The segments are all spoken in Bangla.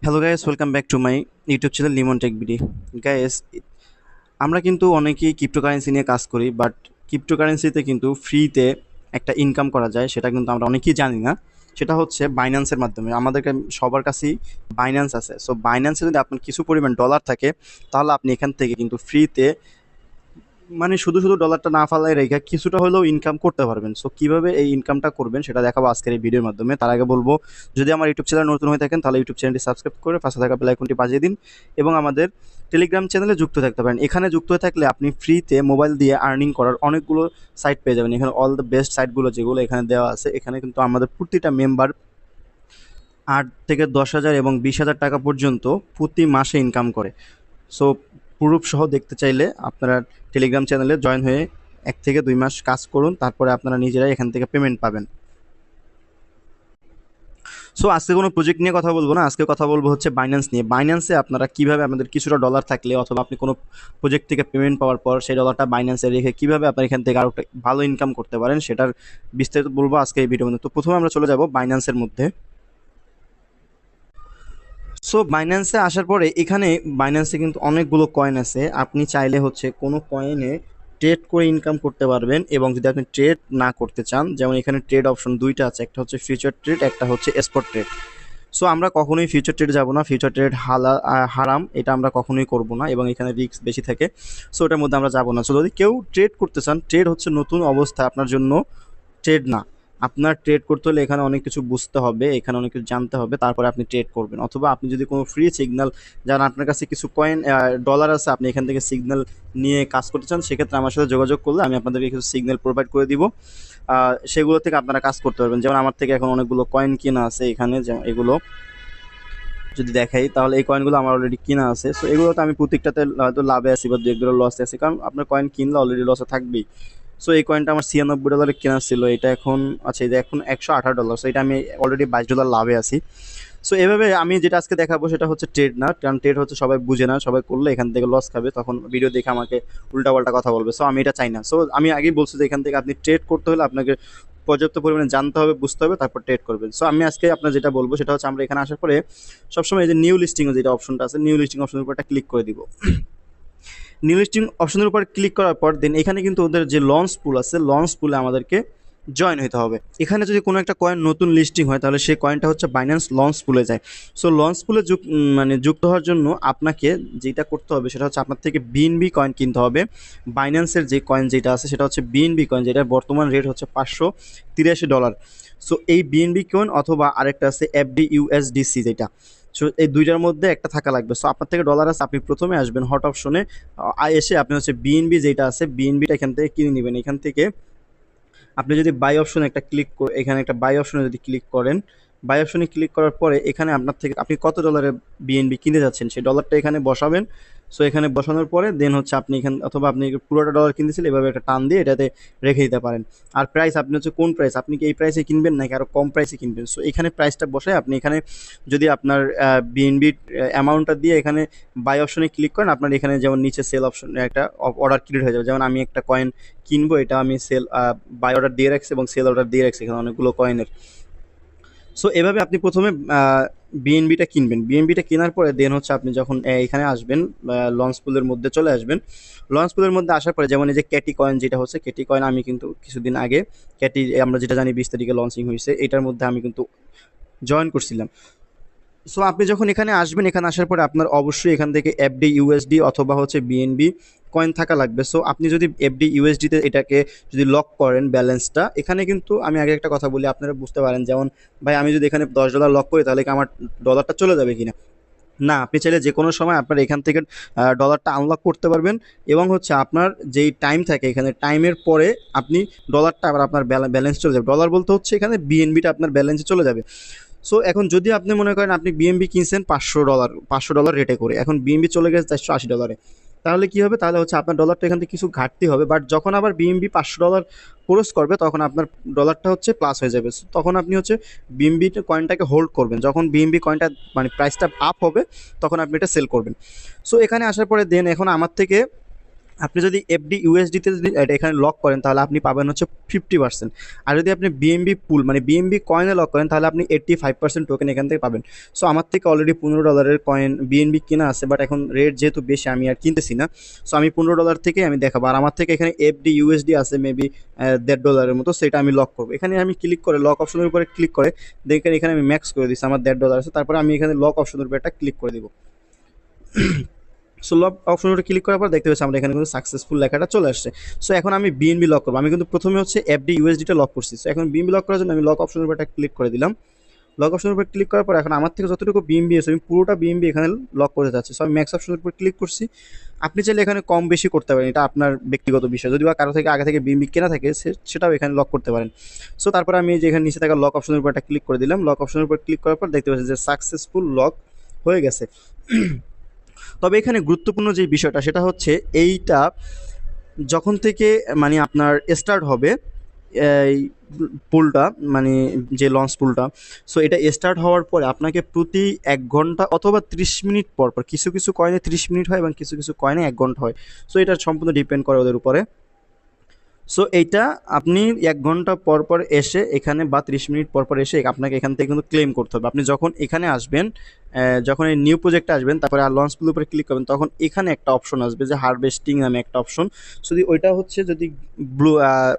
Hello guys, welcome back to my YouTube channel Limon tech BD. Guys, আমরা কিন্তু অনেকেই ক্রিপ্টোকারেন্সি নিয়ে কাজ করি, বাট ক্রিপ্টোকারেন্সিতে কিন্তু ফ্রিতে একটা ইনকাম করা যায়, সেটা কিন্তু আমরা অনেকেই জানি না। সেটা হচ্ছে বাইন্যান্সের মাধ্যমে। আমাদেরকে সবার কাছেই বাইন্যান্স আছে। সো বাইন্যান্সে যদি আপনার কিছু পরিমাণ ডলার থাকে, তাহলে আপনি এখান থেকে কিন্তু ফ্রিতে, মানে শুধু শুধু ডলারটা না ফালায় রেখে কিছুটা হলেও ইনকাম করতে পারবেন। সো কিভাবে এই ইনকামটা করবেন সেটা দেখাবো আজকের এই ভিডিওর মাধ্যমে। তার আগে বলবো, যদি আমার ইউটিউব চ্যানেল নতুন হয়ে থাকেন তাহলে ইউটিউব চ্যানেলটি সাবস্ক্রাইব করে পাশে থাকা বেল আইকনটি বাজিয়ে দিন এবং আমাদের টেলিগ্রাম চ্যানেলে যুক্ত থাকতে পারেন। এখানে যুক্ত হয়ে থাকলে আপনি ফ্রিতে মোবাইল দিয়ে আর্নিং করার অনেকগুলো সাইট পেয়ে যাবেন। এখানে অল দ্য বেস্ট সাইটগুলো যেগুলো এখানে দেওয়া আছে, এখানে কিন্তু আমাদের প্রতিটা মেম্বার 8 থেকে 10 হাজার এবং 20 হাজার টাকা পর্যন্ত প্রতি মাসে ইনকাম করে। সো প্রুফ সহ দেখতে চাইলে আপনারা টেলিগ্রাম চ্যানেলে জয়েন হয়ে 1 থেকে 2 মাস কাজ করুন, তারপরে আপনারা নিজেরাই এখান থেকে পেমেন্ট পাবেন। সো আজকে কোনো প্রজেক্ট নিয়ে কথা বলবো না, আজকে কথা বলবো হচ্ছে বাইন্যান্স নিয়ে। বাইন্যান্সে আপনারা কীভাবে আমাদের কিছুটা ডলার থাকলে অথবা আপনি কোনো প্রজেক্ট থেকে পেমেন্ট পাওয়ার পর সেই ডলারটা বাইন্যান্সে রেখে কীভাবে আপনার এখান থেকে আরও ভালো ইনকাম করতে পারেন সেটার বিস্তারিত বলবো আজকে এই ভিডিওর মধ্যে। তো প্রথমে আমরা চলে যাব বাইন্যান্সের মধ্যে। সো বাইন্যান্সে আসার পরে এখানে বাইন্যান্সে কিন্তু অনেকগুলো কয়েন আছে। আপনি চাইলে হচ্ছে কোনো কয়েনে ট্রেড করে ইনকাম করতে পারবেন, এবং যদি আপনি ট্রেড না করতে চান, যেমন এখানে ট্রেড অপশন দুইটা আছে, একটা হচ্ছে ফিউচার ট্রেড, একটা হচ্ছে স্পট ট্রেড। সো আমরা কখনোই ফিউচার ট্রেড যাব না, ফিউচার ট্রেড হারাম, এটা আমরা কখনোই করব না এবং এখানে রিস্ক বেশি থাকে। সো ওটার মধ্যে আমরা যাব না। সো যদি কেউ ট্রেড করতে চান, ট্রেড হচ্ছে নতুন অবস্থা আপনার জন্য, ট্রেড না। আপনার ট্রেড করতে হলে এখানে অনেক কিছু বুঝতে হবে, এখানে অনেক কিছু জানতে হবে, তারপরে আপনি ট্রেড করবেন। অথবা আপনি যদি কোনো ফ্রি সিগন্যাল, যারা আপনার কাছে কিছু কয়েন ডলার আছে, আপনি এখান থেকে সিগন্যাল নিয়ে কাজ করতে চান, সেক্ষেত্রে আমার সাথে যোগাযোগ করলে আমি আপনাদেরকে কিছু সিগন্যাল প্রোভাইড করে দিব। সেগুলো থেকে আপনারা কাজ করতে পারবেন। যেমন আমার থেকে এখন অনেকগুলো কয়েন কেনা আছে এখানে, যেমন এগুলো যদি দেখাই, তাহলে এই কয়েনগুলো আমার অলরেডি কিনা আছে। সো এগুলোতে আমি প্রত্যেকটাতে হয়তো লাভে আছি বা দু এক ডলার লসে আছি, কারণ আপনার কয়েন কিনলে অলরেডি লসে থাকবেই। সো এই কয়েনটা আমার $96 কেনা ছিল, এটা এখন আচ্ছা, এটা এখন $118। সো এটা আমি অলরেডি $22 লাভে আছি। সো এভাবে আমি যেটা আজকে দেখাবো সেটা হচ্ছে ট্রেড না, কারণ ট্রেড হচ্ছে সবাই বুঝে না, সবাই করলে এখান থেকে লস খাবে, তখন ভিডিও দেখে আমাকে উল্টাপাল্টা কথা বলবে। সো আমি এটা চাই না। সো আমি আগেই বলছি যে এখান থেকে আপনি ট্রেড করতে হলে আপনাকে পর্যাপ্ত পরিমাণে জানতে হবে, বুঝতে হবে, তারপর ট্রেড করবেন। সো আমি আজকে আপনার যেটা বলবো সেটা হচ্ছে, আমরা এখানে আসার পরে সবসময় এই যে নিউ লিস্টিং যেটা অপশনটা আছে, নিউ লিস্টিং অপশনের উপর একটা ক্লিক করে দিব। নিউ লিস্টিং অপশনের উপর ক্লিক করার পর দেন এখানে কিন্তু ওদের যে লঞ্চ পুল আছে, লঞ্চ পুলে আমাদেরকে জয়েন হতে হবে। এখানে যদি কোনো একটা কয়েন নতুন লিস্টিং হয়, তাহলে সেই কয়েনটা হচ্ছে বাইন্যান্স লঞ্চ পুলে যায়। সো লঞ্চ পুলে মানে যুক্ত হওয়ার জন্য আপনাকে যেটা করতে হবে সেটা হচ্ছে, আপনার থেকে বিএনবি কয়েন কিনতে হবে। বাইন্যান্সের যে কয়েন যেটা আছে সেটা হচ্ছে বিএনবি কয়েন, যেটার বর্তমান রেট হচ্ছে $583। সো এই বিএনবি কয়েন অথবা আরেকটা আছে এফডি ইউএসডিসি যেটা, সো এই দুইটার মধ্যে একটা থাকা লাগবে। সো আপনার থেকে ডলার আছে, আপনি প্রথমে আসবেন হট অপশনে, এসে আপনি হচ্ছে বিএনবি যেটা আছে বিএনবিটা এখান থেকে কিনে নেবেন। এখান থেকে আপনি যদি বাই অপশনে একটা ক্লিক করে, এখানে একটা বাই অপশনে যদি ক্লিক করেন, বাই অপশনে ক্লিক করার পরে এখানে আপনার থেকে আপনি কত ডলারের বিএনবি কিনতে যাচ্ছেন সেই ডলারটা এখানে বসাবেন। সো এখানে বসানোর পরে দেন হচ্ছে আপনি এখানে, অথবা আপনি পুরোটা ডলার কিনতেছিলেন, এভাবে একটা টান দিয়ে এটাতে রেখে দিতে পারেন। আর প্রাইস আপনি হচ্ছে কোন প্রাইস, আপনি কি এই প্রাইসে কিনবেন নাকি আরও কম প্রাইসে কিনবেন। সো এখানে প্রাইসটা বসায় আপনি এখানে যদি আপনার বিএনবির অ্যামাউন্টটা দিয়ে এখানে বাই অপশনে ক্লিক করেন, আপনার এখানে যেমন নিচে সেল অপশন একটা অর্ডার ক্রিয়েট হয়ে যাবে। যেমন আমি একটা কয়েন কিনবো, এটা আমি সেল বাই অর্ডার দিয়ে রাখছি এবং সেল অর্ডার দিয়ে রাখছি এখানে অনেকগুলো কয়েনের। সো এভাবে আপনি প্রথমে বিএনবিটা কিনবেন। বিএনবিটা কেনার পরে দেন হচ্ছে আপনি যখন এখানে আসবেন, লঞ্চ পুলের মধ্যে চলে আসবেন। লঞ্চ পুলের মধ্যে আসার পরে যেমন এই যে ক্যাটি কয়েন যেটা হচ্ছে, ক্যাটি কয়েন আমি কিন্তু কিছুদিন আগে, ক্যাটি আমরা যেটা জানি 20 তারিখে লঞ্চিং হয়েছে, এটার মধ্যে আমি কিন্তু জয়েন করছিলাম। সো আপনি যখন এখানে আসবেন, এখানে আসার পরে আপনার অবশ্যই এখান থেকে এফডি ইউএসডি অথবা হচ্ছে বিএনবি কয়েন থাকা লাগবে। সো আপনি যদি এফডি ইউএসডিতে এটাকে যদি লক করেন ব্যালেন্সটা, এখানে কিন্তু আমি আগে একটা কথা বলি আপনারা বুঝতে পারেন, যেমন ভাই আমি যদি এখানে $10 লক করি তাহলে কি আমার ডলারটা চলে যাবে কিনা? না, আপনি চাইলে যে কোনো সময় আপনার এখান থেকে ডলারটা আনলক করতে পারবেন, এবং হচ্ছে আপনার যেই টাইম থাকে এখানে টাইমের পরে আপনি ডলারটা আবার আপনার ব্যালেন্স চলে যাবে। ডলার বলতে হচ্ছে এখানে বিএনবিটা আপনার ব্যালেন্সে চলে যাবে। সো এখন যদি আপনি মনে করেন আপনি বিএমবি কিনছেন $500 রেটে করে, এখন বিএমবি চলে গেছে $480, তাহলে কি হবে? তাহলে হচ্ছে আপনার ডলারটা এখান থেকে কিছু ঘাটতি হবে, বাট যখন আবার বিএমবি $500 ক্রস করবে তখন আপনার ডলারটা হচ্ছে প্লাস হয়ে যাবে। So তখন আপনি হচ্ছে বিএমবি কয়েনটাকে হোল্ড করবেন, যখন বিএমবি কয়েনটা মানে প্রাইসটা আপ হবে তখন আপনি এটা সেল করবেন। সো এখানে আসার পরে দেন এখন আমার থেকে আপনি যদি এফডি ইউএসডিতে যদি এটা এখানে লক করেন তাহলে আপনি পাবেন হচ্ছে 50%। আর যদি আপনি বিএমবি পুল মানে বিএমবি কয়েনে লক করেন তাহলে আপনি 85% টোকেন এখান থেকে পাবেন। সো আমার থেকে অলরেডি $15 কয়েন বিএনবি কেনা আছে, বাট এখন রেট যেহেতু বেশি আমি আর কিনতেছি না। সো আমি $15 থেকে আমি দেখাবো। আর আমার থেকে এখানে এফডি ইউএসডি আছে মেবি $1.50 মতো, সেটা আমি লক করবো। এখানে আমি ক্লিক করে লক অপশনের উপরে ক্লিক করে দেখেন এখানে আমি ম্যাক্স করে দিচ্ছি, আমার $1.50 আছে। তারপরে আমি এখানে লক অপশনের উপরে একটা ক্লিক করে দিব। সো লক অপশনের উপরে ক্লিক করার পর দেখতে পাচ্ছি আমরা এখানে কিন্তু সাকসেসফুল লেখাটা চলে আসছে। সো এখন আমি বিএনবি লক করবো। আমি কিন্তু প্রথমে হচ্ছে এফডি ইউএসডিটা লক করছি। সো এখন বিএনবি লক করার জন্য আমি লক অপশনের উপর একটা ক্লিক করে দিলাম। লক অপশনের উপর ক্লিক করার পর এখন আমার থেকে যতটুকু বিএমবি আছে আমি পুরোটা বিএমবি এখানে লক করতে যাচ্ছি। সো আমি ম্যাক্স অপশনের উপর ক্লিক করছি। আপনি চাইলে এখানে কম বেশি করতে পারেন, এটা আপনার ব্যক্তিগত বিষয়। যদি বা কারো থেকে আগে থেকে বিএমবি কেনা থাকে সেটাও এখানে লক করতে পারেন। সো তারপরে আমি এই যে এখানে নিচে থাকা লক অপশনের উপর একটা ক্লিক করে দিলাম। লক অপশনের উপর ক্লিক করার পর দেখতে পাচ্ছি যে সাকসেসফুল লক হয়ে গেছে। তবে এখানে গুরুত্বপূর্ণ যে বিষয়টা সেটা হচ্ছে এইটা যখন থেকে মানে আপনার স্টার্ট হবে এই পুলটা, মানে যে লঞ্চ পুলটা, সো এটা স্টার্ট হওয়ার পরে আপনাকে প্রতি 1 ঘন্টা অথবা 30 মিনিট পর পর, কিছু কিছু কয়েনে 30 মিনিট হয় এবং কিছু কিছু কয়েনে 1 ঘন্টা হয়। সো এটা সম্পূর্ণ ডিপেন্ড করে ওদের উপরে। সো এইটা আপনি 1 ঘন্টা পর পর এসে এখানে বা 30 মিনিট পর পর এসে আপনাকে এখান থেকে কিন্তু ক্লেম করতে হবে। আপনি যখন এখানে আসবেন, যখন এই নিউ প্রজেক্টে আসবেন তারপরে আর লঞ্চ পুলের উপরে ক্লিক করবেন তখন এখানে একটা অপশন আসবে যে হারভেস্টিং নামে একটা অপশন। যদি ওইটা হচ্ছে যদি ব্লু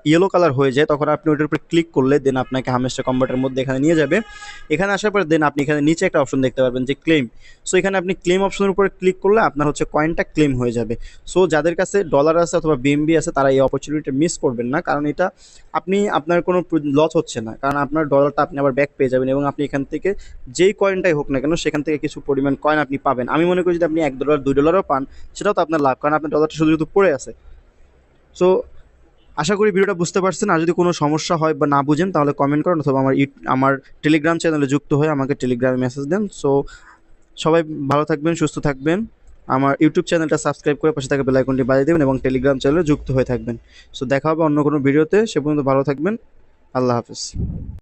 ইয়েলো কালার হয়ে যায় তখন আপনি ওইটার উপরে ক্লিক করলে দেন আপনাকে হামেস্টার কম্বাটের মধ্যে এখানে নিয়ে যাবে। এখানে আসার পরে দেন আপনি এখানে নিচে একটা অপশন দেখতে পারবেন যে ক্লেম। সো এখানে আপনি ক্লেম অপশনের উপরে ক্লিক করলে আপনার হচ্ছে কয়েনটা ক্লেম হয়ে যাবে। সো যাদের কাছে ডলার আছে অথবা বিএমবি আছে তারা এই অপরচুনিটি মিস করবেন না, কারণ এটা আপনি আপনার কোনো লস হচ্ছে না, কারণ আপনার ডলারটা আপনি আবার ব্যাক পেয়ে যাবেন এবং আপনি এখান থেকে যেই কয়েনটাই হোক না কেন সেখান থেকে কিছু পরিমাণ কয়েন আপনি পাবেন। আমি মনে করি যদি আপনি $1 $2ও পান সেটাও তো আপনার লাভ, কারণ আপনার ডলারটা শুধু শুধু পড়ে আছে। সো আশা করি ভিডিওটা বুঝতে পারছেন। আর যদি কোনো সমস্যা হয় বা না বুঝেন তাহলে কমেন্ট করেন অথবা আমার টেলিগ্রাম চ্যানেলে যুক্ত হয়ে আমাকে টেলিগ্রামে মেসেজ দেন। সো সবাই ভালো থাকবেন, সুস্থ থাকবেন। আমার ইউটিউব চ্যানেলটা সাবস্ক্রাইব করে পাশে থাকা বেল আইকনটি বাজিয়ে দেবেন এবং টেলিগ্রাম চ্যানেলে যুক্ত হয়ে থাকবেন। সো দেখা হবে অন্য কোনো ভিডিওতে, সে পর্যন্ত ভালো থাকবেন। আল্লাহ হাফেজ।